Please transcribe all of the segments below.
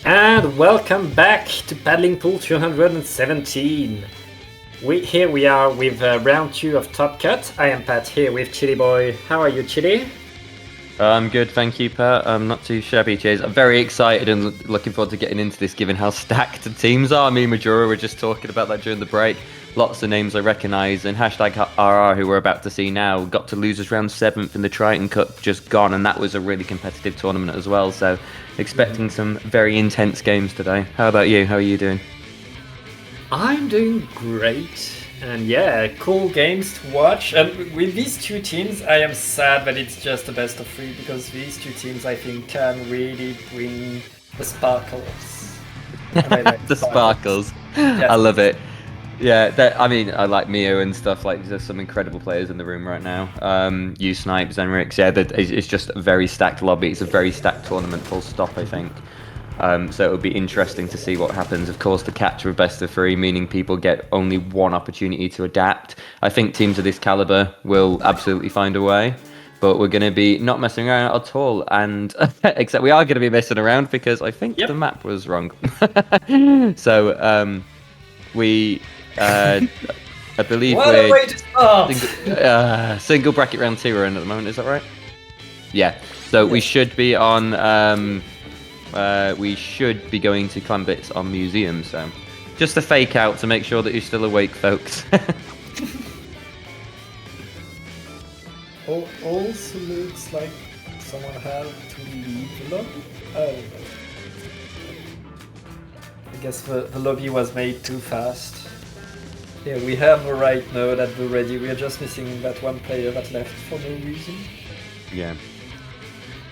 And welcome back to Paddling Pool 217. Here we are with round 2 of Top Cut. I am Pat here with Chili Boy. How are you, Chili? I'm good, thank you, Pat. I'm not too shabby, cheers. I'm very excited and looking forward to getting into this, given how stacked the teams are. Me and Majora were just talking about that during the break. Lots of names I recognise, and hashtag RR, who we're about to see now, got to losers round 7th in the Triton Cup, just gone, and that was a really competitive tournament as well. So, expecting some very intense games today. How about you? How are you doing? I'm doing great. And yeah, cool games to watch. And with these two teams, I am sad that it's just a best of 3 because these two teams, I think, can really bring the sparkles. The sparkles. Yes. I love it. Yeah, I like Mio and stuff. Like, there's some incredible players in the room right now. You Snipes, Zenrix. Yeah, it's just a very stacked lobby. It's a very stacked tournament, full stop, I think. So it'll be interesting to see what happens. Of course, the catch of best of 3, meaning people get only one opportunity to adapt. I think teams of this caliber will absolutely find a way. But we're going to be not messing around at all, and except we are going to be messing around because I think the map was wrong. So I believe we're single bracket round 2 we're in at the moment. Is that right? Yeah. So we should be on. We should be going to Clambits on Museum. So just a fake out to make sure that you're still awake, folks. Also looks like someone had to leave the lobby. I don't know. I guess the lobby was made too fast. Yeah, we have the right node at the ready. We are just missing that one player that left for no reason. Yeah.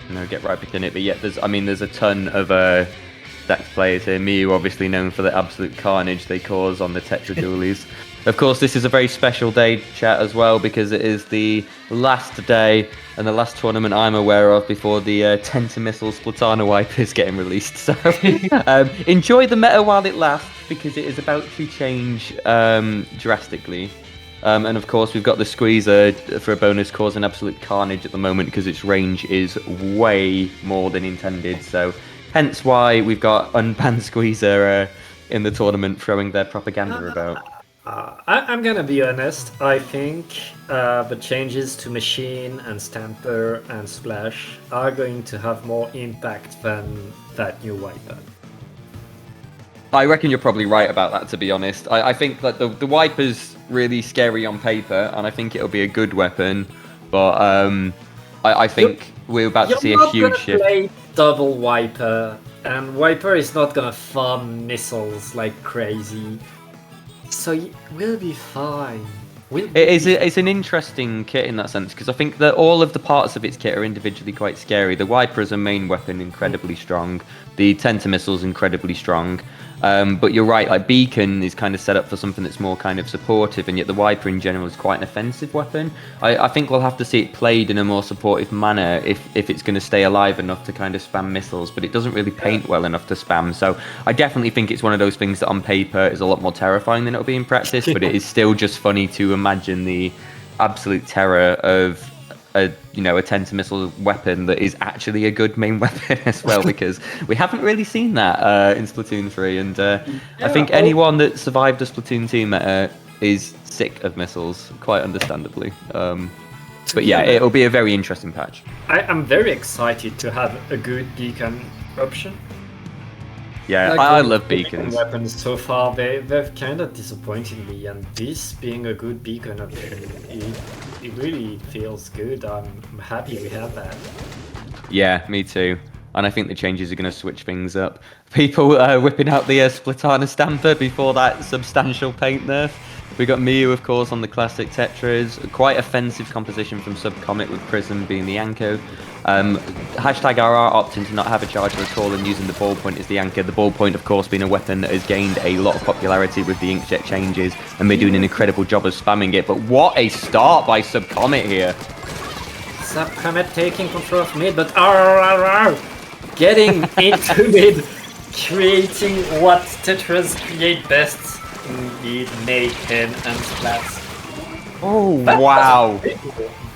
No, get right back in it. But yeah, there's a ton of stacked players here. Miu, obviously known for the absolute carnage they cause on the Tetra Dualies. Of course, this is a very special day, chat, as well, because it is the last day and the last tournament I'm aware of before the Tentamissile Splatana wipe is getting released. So enjoy the meta while it lasts, because it is about to change drastically. And of course, we've got the Squeezer for a bonus, causing absolute carnage at the moment because its range is way more than intended. So hence why we've got unbanned Squeezer in the tournament throwing their propaganda about. I'm gonna be honest. I think the changes to Machine and Stamper and Splash are going to have more impact than that new Wiper. I reckon you're probably right about that, to be honest. I think that the Wiper's really scary on paper, and I think it'll be a good weapon, but I think we're about to see a huge shift. You're not gonna play double Wiper, and Wiper is not gonna farm missiles like crazy. So we'll be fine. It's an interesting kit in that sense, because I think that all of the parts of its kit are individually quite scary. The Wiper as a main weapon, incredibly strong. The Tentamissile's incredibly strong. But you're right, like Beacon is kind of set up for something that's more kind of supportive, and yet the Wiper in general is quite an offensive weapon. I think we'll have to see it played in a more supportive manner if it's going to stay alive enough to kind of spam missiles, but it doesn't really paint well enough to spam. So I definitely think it's one of those things that on paper is a lot more terrifying than it'll be in practice, but it is still just funny to imagine the absolute terror of a Tentamissile weapon that is actually a good main weapon as well, because we haven't really seen that in Splatoon 3, and I think anyone that survived the Splatoon 2 meta is sick of missiles, quite understandably. But yeah, it'll be a very interesting patch. I'm very excited to have a good beacon option. Yeah, I love beacons. Weapons so far, they've kind of disappointed me, and this being a good beacon option, it really feels good. I'm happy we have that. Yeah, me too. And I think the changes are going to switch things up. People whipping out the Splatana Stamper before that substantial paint nerf. We got Miu, of course, on the classic Tetras. Quite offensive composition from Comet, with Prism being the anchor. Hashtag RR opting to not have a charger at all and using the ballpoint as the anchor. The ballpoint, of course, being a weapon that has gained a lot of popularity with the inkjet changes, and they're doing an incredible job of spamming it. But what a start by Comet here. Comet taking control of mid, but RR getting into mid, creating what Tetras create best. Indeed, mayhem and splats. Oh, wow.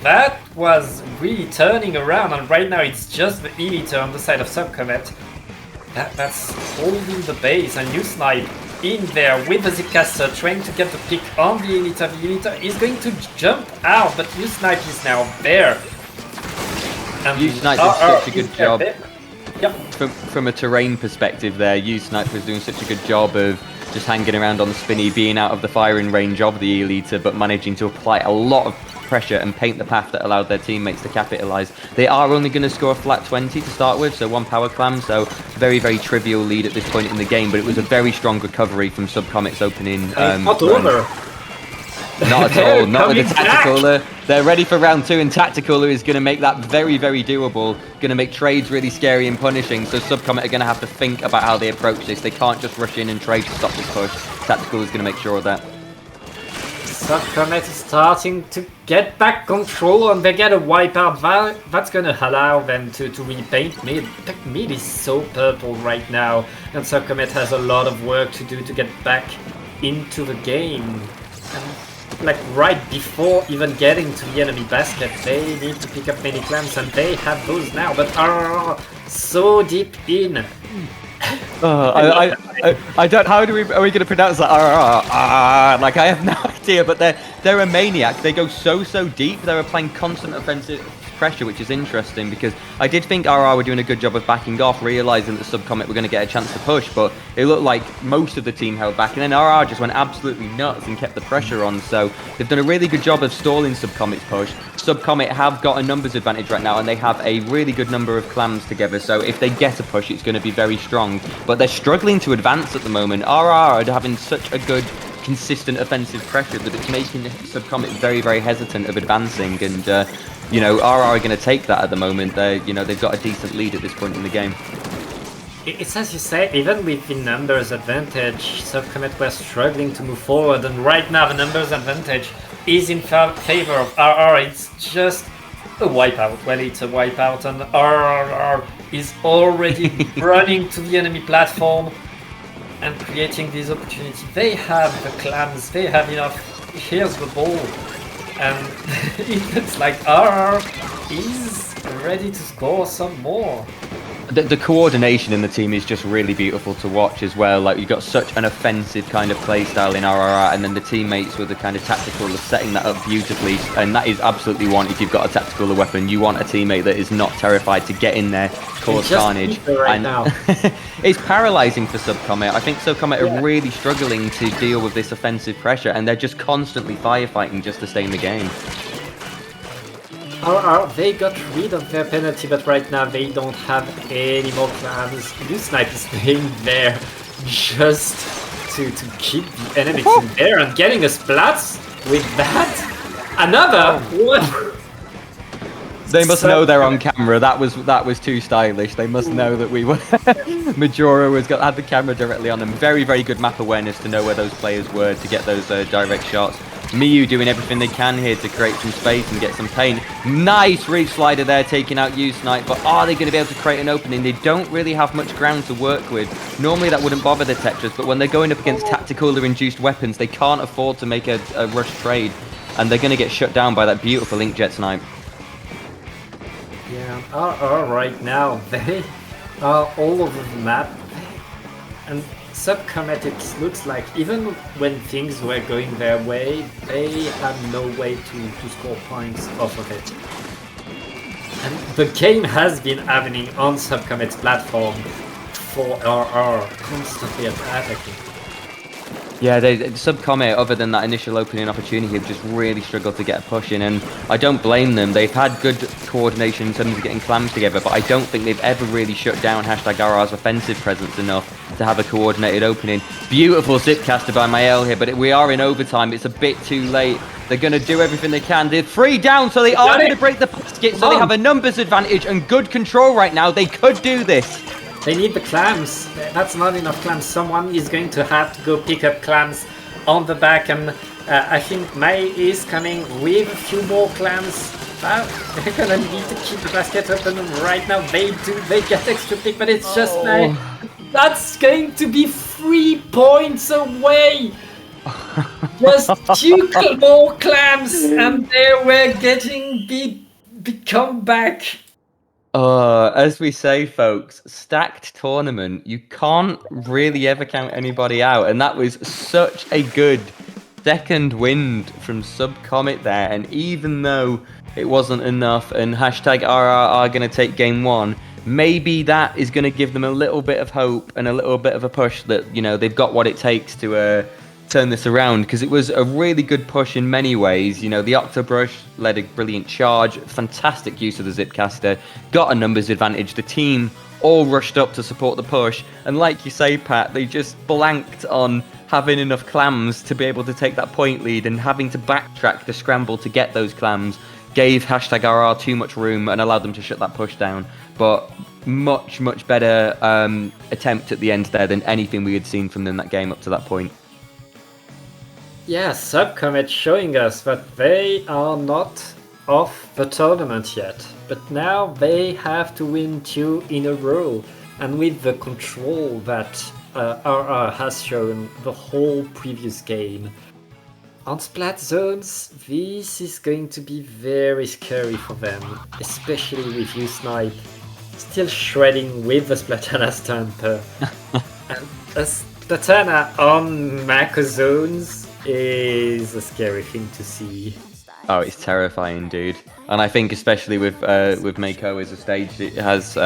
That was really turning around, and right now it's just the Elite on the side of Subcomet. that's holding the base, and Snipe in there with the Zipcaster trying to get the pick on the Elita. The Elita is going to jump out, but Snipe is now there. And Snipe does such a good job. Yep. From a terrain perspective there, Snipe was doing such a good job of just hanging around on the spinny, being out of the firing range of the Elita, but managing to apply a lot of pressure and paint the path that allowed their teammates to capitalise. They are only going to score a flat 20 to start with, so 1 power clam, so very, very trivial lead at this point in the game, but it was a very strong recovery from Subcomet's opening. Not over. Not at all. Not with the Tacticaler. They're ready for round 2, and Tacticaler is going to make that very, very doable. Going to make trades really scary and punishing. So Subcomet are going to have to think about how they approach this. They can't just rush in and trade to stop this push. Tacticaler is going to make sure of that. Subcomet is starting to get back control, and they get a wipeout. That's going to allow them to repaint mid. Mid is so purple right now, and Subcomet has a lot of work to do to get back into the game. And like right before even getting to the enemy basket, they need to pick up many clams, and they have those now, but are so deep in. I don't. How are we going to pronounce that? Like I have no idea. But they're a maniac. They go so deep. They're applying constant offensive pressure, which is interesting because I did think RR were doing a good job of backing off, realizing that Subcomet were going to get a chance to push, but it looked like most of the team held back, and then RR just went absolutely nuts and kept the pressure on. So they've done a really good job of stalling Subcomet's push. Subcomet have got a numbers advantage right now, and they have a really good number of clams together, so if they get a push, it's going to be very strong, but they're struggling to advance at the moment. RR are having such a good consistent offensive pressure that it's making Subcomet very, very hesitant of advancing, and you know, RR are going to take that at the moment. They've got a decent lead at this point in the game. It's as you say, even with the numbers advantage, Subcomet were struggling to move forward, and right now the numbers advantage is in favor of RR. It's just a wipeout. Well, it's a wipeout, and RR is already running to the enemy platform and creating these opportunities. They have the clams, they have enough. Here's the ball. And it looks like RR is ready to score some more. The coordination in the team is just really beautiful to watch as well. Like, you've got such an offensive kind of play style in RRR, and then the teammates with the kind of tactical are setting that up beautifully, and that is absolutely one. If you've got a tactical weapon, you want a teammate that is not terrified to get in there, cause carnage. Right now. It's paralysing for Subcomet. I think Subcomet are really struggling to deal with this offensive pressure, and they're just constantly firefighting just to stay in the game. They got rid of their penalty, but right now they don't have any more clams. Snipe is staying there just to keep the enemies in there, and getting a splat with that. Another one. They must know they're on camera. That was too stylish. They must know that we were. Majora had the camera directly on them. Very, very good map awareness to know where those players were to get those direct shots. Miyu doing everything they can here to create some space and get some paint. Nice reach slider there, taking out Snipe, but are they going to be able to create an opening? They don't really have much ground to work with. Normally that wouldn't bother the Tetris, but when they're going up against tactical or induced weapons, they can't afford to make a rush trade, and they're going to get shut down by that beautiful Inkjet Snipe. Yeah, right now they are all over the map, and Subcomet, it looks like even when things were going their way, they had no way to score points off of it. And the game has been happening on Subcomet's platform for RR, constantly attacking. Yeah, Subcomet, other than that initial opening opportunity, have just really struggled to get a push in, and I don't blame them. They've had good coordination in terms of getting clams together, but I don't think they've ever really shut down #RR's offensive presence enough to have a coordinated opening. Beautiful Zipcaster by Mael here, but we are in overtime. It's a bit too late. They're going to do everything they can. They're 3 down, so they are going to break the basket, so they have a numbers advantage and good control right now. They could do this. They need the clams. That's not enough clams. Someone is going to have to go pick up clams on the back, and I think May is coming with a few more clams. They're gonna need to keep the basket open right now. They do. They get extra pick, but it's just May. That's going to be 3 points away. Just 2 more clams, and they were getting the comeback. As we say, folks, stacked tournament. You can't really ever count anybody out, and that was such a good second wind from Subcomet there. And even though it wasn't enough, and hashtag RR are going to take game one, maybe that is going to give them a little bit of hope and a little bit of a push that they've got what it takes to turn this around, because it was a really good push in many ways. The Octobrush led a brilliant charge, fantastic use of the Zipcaster, got a numbers advantage. The team all rushed up to support the push, and like you say, Pat, they just blanked on having enough clams to be able to take that point lead, and having to backtrack the scramble to get those clams gave hashtag RR too much room and allowed them to shut that push down. But much better attempt at the end there than anything we had seen from them that game up to that point. Yeah, Subcomet showing us that they are not off the tournament yet, but now they have to win 2 in a row, and with the control that RR has shown the whole previous game. On Splat Zones, this is going to be very scary for them, especially with you, Snipe, still shredding with the Splatana Stamper. And a Splatana on Mako Zones is a scary thing to see. Oh, it's terrifying, dude. And I think especially with Mako as a stage, it has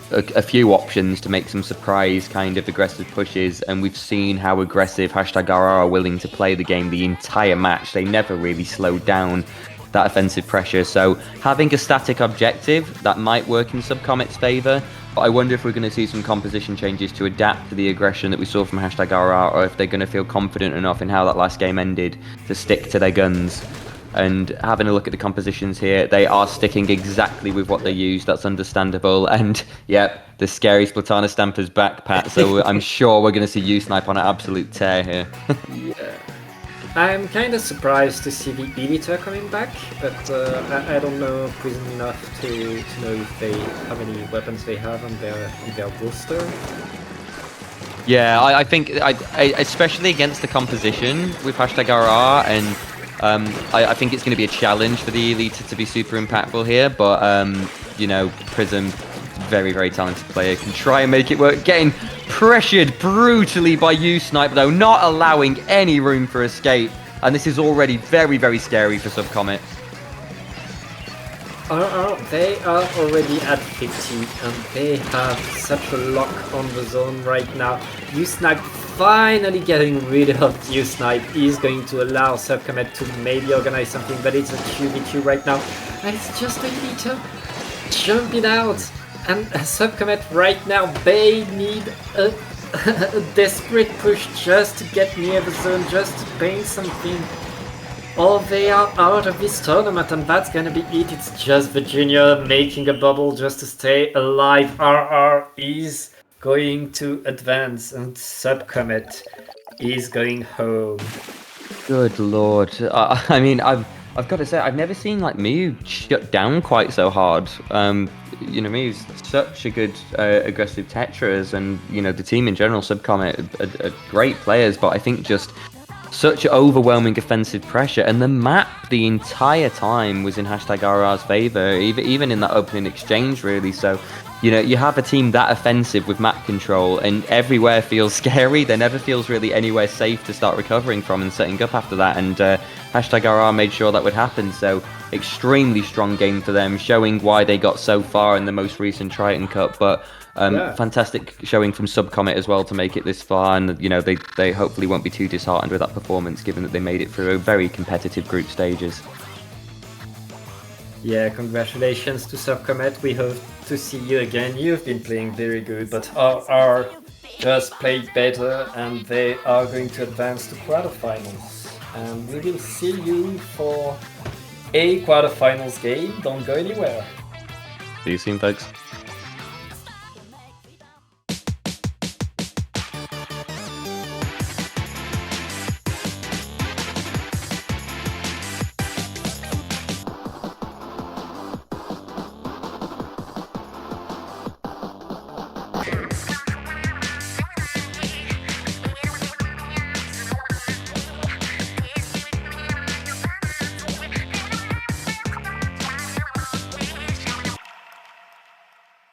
a few options to make some surprise kind of aggressive pushes, and we've seen how aggressive hashtag RR are willing to play the game the entire match. They never really slowed down that offensive pressure, so having a static objective, that might work in Subcomet's favour. But I wonder if we're going to see some composition changes to adapt to the aggression that we saw from hashtag RR, or if they're going to feel confident enough in how that last game ended to stick to their guns. And having a look at the compositions here, they are sticking exactly with what they use. That's understandable. And yep, the scary Splatana Stamper's back, Pat. So I'm sure we're going to see you Snipe on an absolute tear here. Yeah. I'm kind of surprised to see the Editor coming back, but I don't know Prison enough to know if how many weapons they have on their booster. Yeah, I think especially against the composition with hashtag RR, and I think it's going to be a challenge for the Elite to be super impactful here. But Prism, very talented player, can try and make it work. Getting pressured brutally by you, Snipe, though, not allowing any room for escape. And this is already very scary for Subcomet. They are already at 50, and they have such a lock on the zone right now. U-Snipe finally getting rid of U-Snipe is going to allow Subcomet to maybe organize something, but it's a 2v2 right now. And it's just a Elite jumping out. And Subcomet right now, they need a desperate push just to get near the zone, just to paint something. Or they are out of this tournament, and that's gonna be it. It's just Virginia making a bubble just to stay alive. RR is going to advance, and Subcomet is going home. Good lord. I mean, I've got to say, I've never seen Mew shut down quite so hard. Mew's such a good aggressive Tetras, and the team in general, Subcomet, are great players, but I think just such overwhelming offensive pressure, and the map the entire time was in hashtag RR's favour, even in that opening exchange, really. So you have a team that offensive with map control, and everywhere feels scary. There never feels really anywhere safe to start recovering from and setting up after that, and hashtag RR made sure that would happen. So extremely strong game for them, showing why they got so far in the most recent Triton Cup. But fantastic showing from Subcomet as well to make it this far, and they hopefully won't be too disheartened with that performance, given that they made it through a very competitive group stages. Yeah, congratulations to Subcomet. We hope to see you again. You've been playing very good, but RR just played better, and they are going to advance to quarterfinals. And we will see you for a quarterfinals game. Don't go anywhere. See you soon, folks.